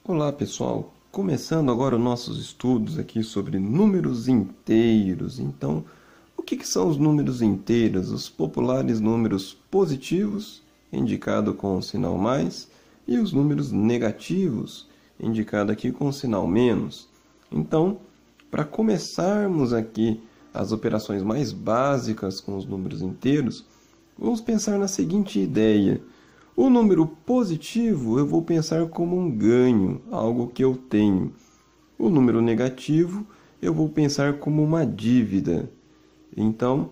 Olá pessoal, começando agora os nossos estudos aqui sobre números inteiros. Então, o que são os números inteiros? Os populares números positivos, indicado com o sinal mais, e os números negativos, indicado aqui com o sinal menos. Então, para começarmos aqui as operações mais básicas com os números inteiros, vamos pensar na seguinte ideia. O número positivo eu vou pensar como um ganho, algo que eu tenho. O número negativo eu vou pensar como uma dívida. Então,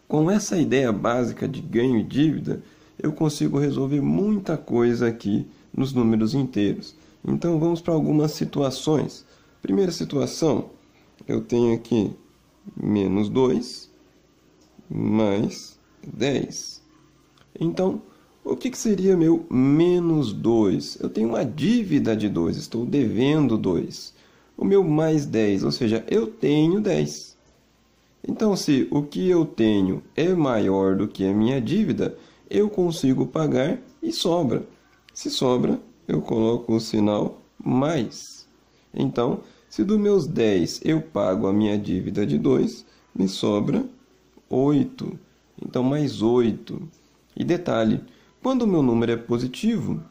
com essa ideia básica de ganho e dívida, eu consigo resolver muita coisa aqui nos números inteiros. Então, vamos para algumas situações. Primeira situação, eu tenho aqui menos 2 mais 10. Então, o que seria meu menos 2? Eu tenho uma dívida de 2, estou devendo 2. O meu mais 10, ou seja, eu tenho 10. Então, se o que eu tenho é maior do que a minha dívida, eu consigo pagar e sobra. Se sobra, eu coloco o sinal mais. Então, se dos meus 10 eu pago a minha dívida de 2, me sobra 8. Então, mais 8. E detalhe, quando o meu número é positivo,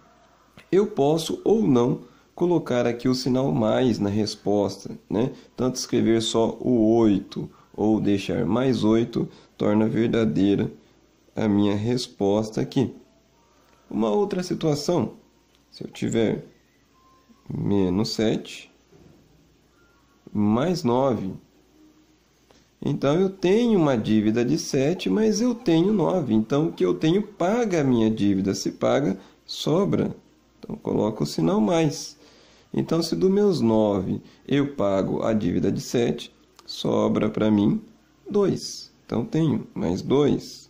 eu posso ou não colocar aqui o sinal mais na resposta, né? Tanto escrever só o 8 ou deixar mais 8 torna verdadeira a minha resposta aqui. Uma outra situação, se eu tiver menos 7 mais 9, então eu tenho uma dívida de 7, mas eu tenho 9. Então o que eu tenho paga a minha dívida. Se paga, sobra. Então coloco o sinal mais. Então se dos meus 9 eu pago a dívida de 7, sobra para mim 2. Então tenho mais 2.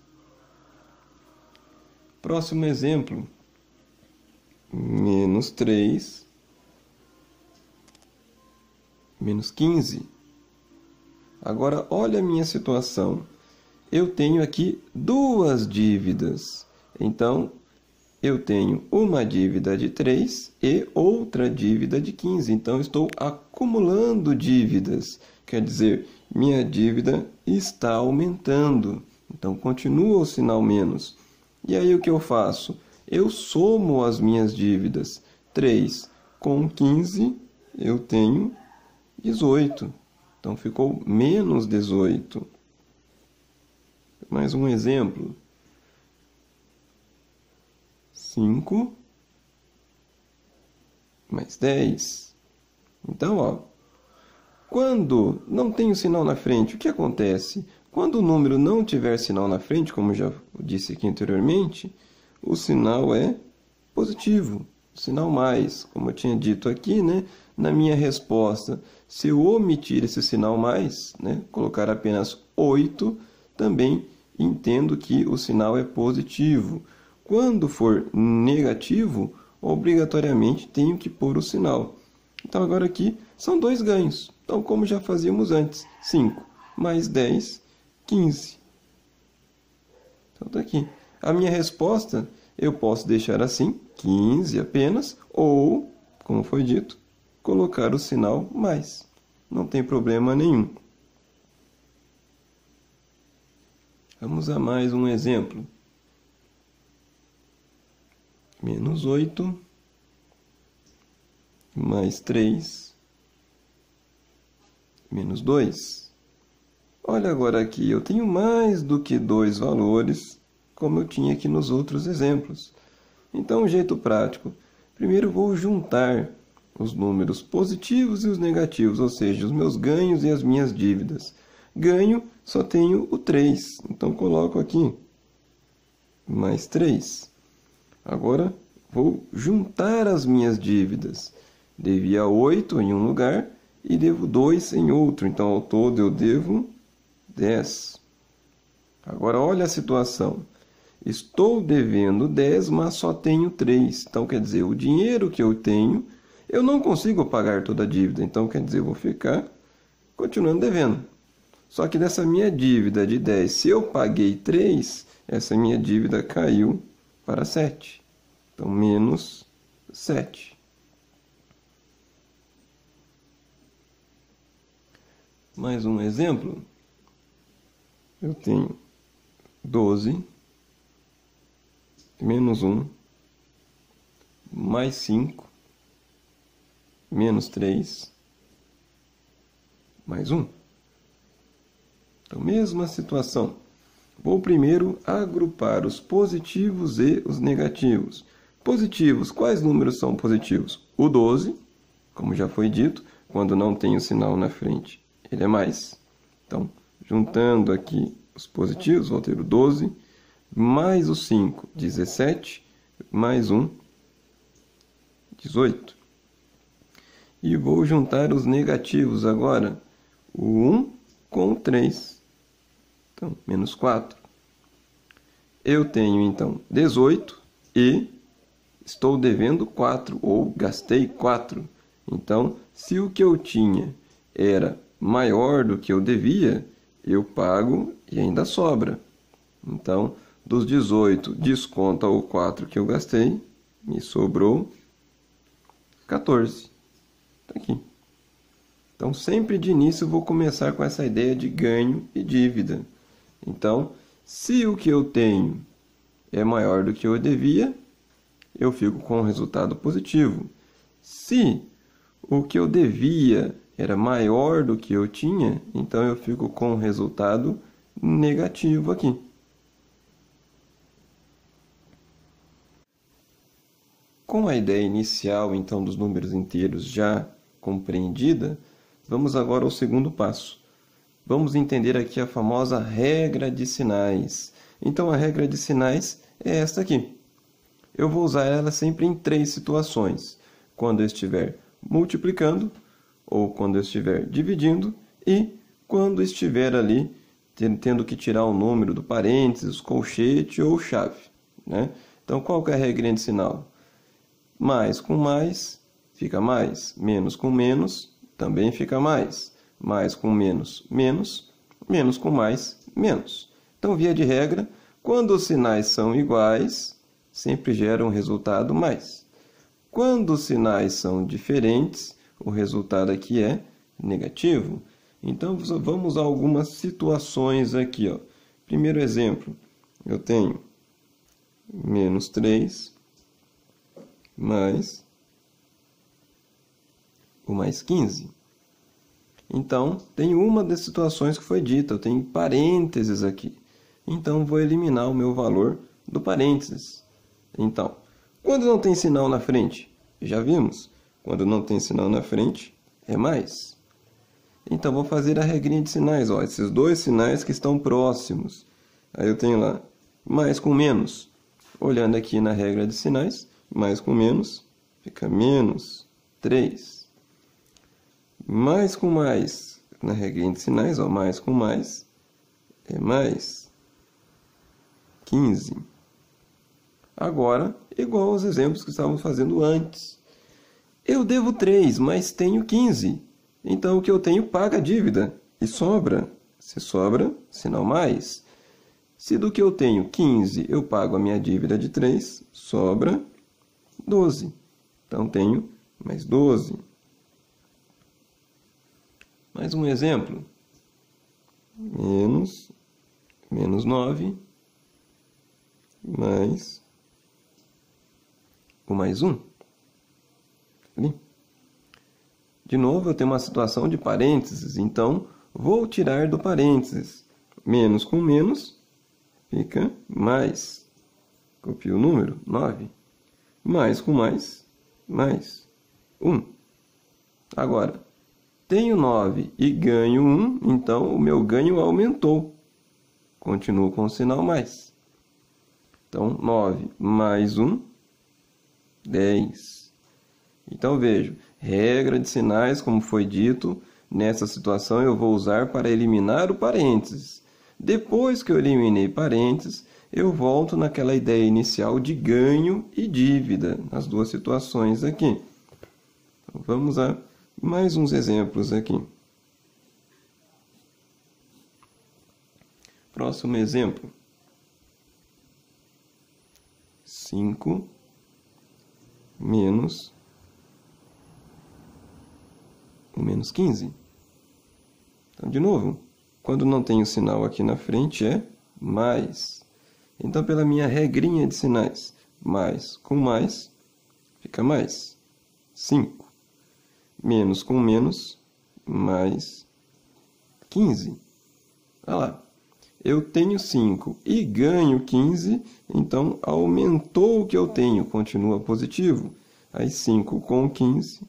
Próximo exemplo. Menos 3 menos 15. Agora, olha a minha situação. Eu tenho aqui duas dívidas. Então, eu tenho uma dívida de 3 e outra dívida de 15. Então, estou acumulando dívidas. Quer dizer, minha dívida está aumentando. Então, continua o sinal menos. E aí, o que eu faço? Eu somo as minhas dívidas. 3 com 15, eu tenho 18. Então, ficou menos 18. Mais um exemplo. 5 mais 10. Então, ó, quando não tem o sinal na frente, o que acontece? Quando o número não tiver sinal na frente, como já disse aqui anteriormente, o sinal é positivo. Sinal mais, como eu tinha dito aqui, né? Na minha resposta, se eu omitir esse sinal mais, né? Colocar apenas 8, também entendo que o sinal é positivo. Quando for negativo, obrigatoriamente tenho que pôr o sinal. Então agora aqui são dois ganhos. Então como já fazíamos antes, 5 mais 10, 15. Então está aqui. A minha resposta eu posso deixar assim, 15 apenas, ou, como foi dito, colocar o sinal mais. Não tem problema nenhum. Vamos a mais um exemplo. Menos 8 mais 3 menos 2. Olha agora aqui, eu tenho mais do que dois valores, como eu tinha aqui nos outros exemplos. Então, um jeito prático. Primeiro vou juntar os números positivos e os negativos, ou seja, os meus ganhos e as minhas dívidas. Ganho, só tenho o 3, então coloco aqui mais 3. Agora, vou juntar as minhas dívidas. Devia 8 em um lugar e devo 2 em outro, então ao todo eu devo 10. Agora, olha a situação. Estou devendo 10, mas só tenho 3. Então, quer dizer, o dinheiro que eu tenho, eu não consigo pagar toda a dívida. Então, quer dizer, eu vou ficar continuando devendo. Só que dessa minha dívida de 10, se eu paguei 3, essa minha dívida caiu para 7. Então, menos 7. Mais um exemplo. Eu tenho 12 menos 1 mais 5 menos 3 mais 1. Então, mesma situação. Vou primeiro agrupar os positivos e os negativos. Positivos, quais números são positivos? O 12, como já foi dito, quando não tem o sinal na frente, ele é mais. Então, juntando aqui os positivos, vou ter o 12, mais o 5, 17, mais 1, 18. E vou juntar os negativos agora, o 1 com o 3. Então, menos 4. Eu tenho, então, 18 e estou devendo 4, ou gastei 4. Então, se o que eu tinha era maior do que eu devia, eu pago e ainda sobra. Então, dos 18, desconta o 4 que eu gastei, me sobrou 14. Está aqui. Então, sempre de início, eu vou começar com essa ideia de ganho e dívida. Então, se o que eu tenho é maior do que eu devia, eu fico com um resultado positivo. Se o que eu devia era maior do que eu tinha, então eu fico com um resultado negativo aqui. Com a ideia inicial, então, dos números inteiros já compreendida, vamos agora ao segundo passo. Vamos entender aqui a famosa regra de sinais. Então, a regra de sinais é esta aqui. Eu vou usar ela sempre em 3 situações. Quando eu estiver multiplicando, ou quando eu estiver dividindo, e quando estiver ali tendo que tirar o número do parênteses, colchete ou chave, né? Então, qual que é a regra de sinal? Mais com mais fica mais, menos com menos também fica mais. Mais com menos, menos, menos com mais, menos. Então, via de regra, quando os sinais são iguais, sempre gera um resultado mais. Quando os sinais são diferentes, o resultado aqui é negativo. Então, vamos a algumas situações aqui. Primeiro exemplo, eu tenho menos 3 mais o mais 15. Então, tem uma das situações que foi dita, eu tenho parênteses aqui. Então, vou eliminar o meu valor do parênteses. Então, quando não tem sinal na frente, já vimos, quando não tem sinal na frente, é mais. Então, vou fazer a regrinha de sinais, esses dois sinais que estão próximos. Aí eu tenho lá, mais com menos. Olhando aqui na regra de sinais, mais com menos, fica menos 3. Mais com mais, na regrinha de sinais, mais com mais, é mais 15. Agora, igual aos exemplos que estávamos fazendo antes. Eu devo 3, mas tenho 15. Então, o que eu tenho paga a dívida e sobra. Se sobra, sinal mais. Se do que eu tenho 15, eu pago a minha dívida de 3, sobra 12. Então, tenho mais 12. Mais um exemplo. Menos 9, mais o mais 1. Ali. De novo, eu tenho uma situação de parênteses, então vou tirar do parênteses. Menos com menos fica mais. Copio o número, 9. Mais com mais 1. Agora, tenho 9 e ganho 1, então o meu ganho aumentou. Continuo com o sinal mais. Então, 9 mais 1, 10. Então, vejo, regra de sinais, como foi dito, nessa situação eu vou usar para eliminar o parênteses. Depois que eu eliminei parênteses, eu volto naquela ideia inicial de ganho e dívida, nas duas situações aqui. Então, vamos a mais uns exemplos aqui. Próximo exemplo. 5 menos o menos 15. Então, de novo, quando não tem o sinal aqui na frente é mais. Então, pela minha regrinha de sinais, mais com mais, fica mais 5. Menos com menos, mais 15. Olha lá. Eu tenho 5 e ganho 15, então aumentou o que eu tenho, continua positivo. Aí 5 com 15,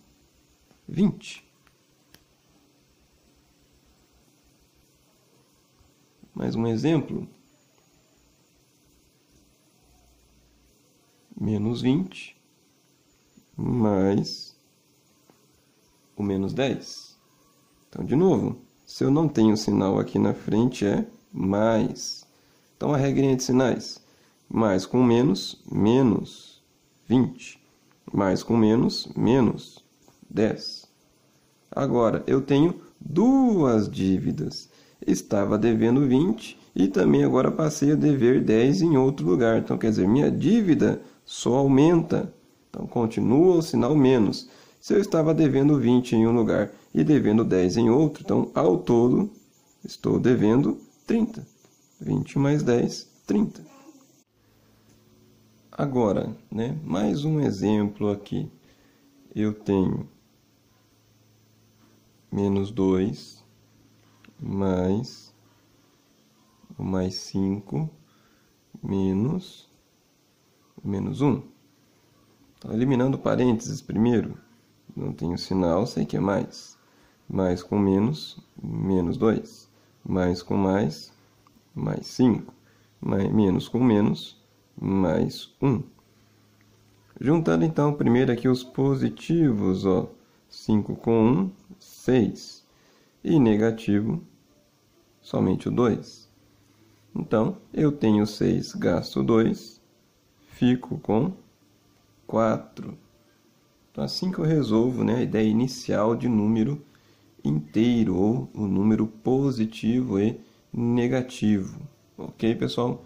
20. Mais um exemplo. Menos 20 mais o menos 10. Então, de novo, se eu não tenho sinal aqui na frente, é mais. Então, a regrinha de sinais. Mais com menos, menos 20. Mais com menos, menos 10. Agora, eu tenho duas dívidas. Estava devendo 20 e também agora passei a dever 10 em outro lugar. Então, quer dizer, minha dívida só aumenta. Então, continua o sinal menos. Se eu estava devendo 20 em um lugar e devendo 10 em outro, então, ao todo, estou devendo 30. 20 mais 10, 30. Agora, mais um exemplo aqui. Eu tenho menos 2 mais o mais 5 menos o menos 1. Então, eliminando parênteses primeiro, não tenho sinal, sei que é mais. Mais com menos, menos 2. Mais com mais 5. Menos com menos, mais 1. Juntando então primeiro aqui os positivos, 5 com 1, 6. E negativo, somente o 2. Então, eu tenho 6, gasto 2, fico com 4. Então, assim que eu resolvo a ideia inicial de número inteiro, ou o número positivo e negativo. Ok, pessoal?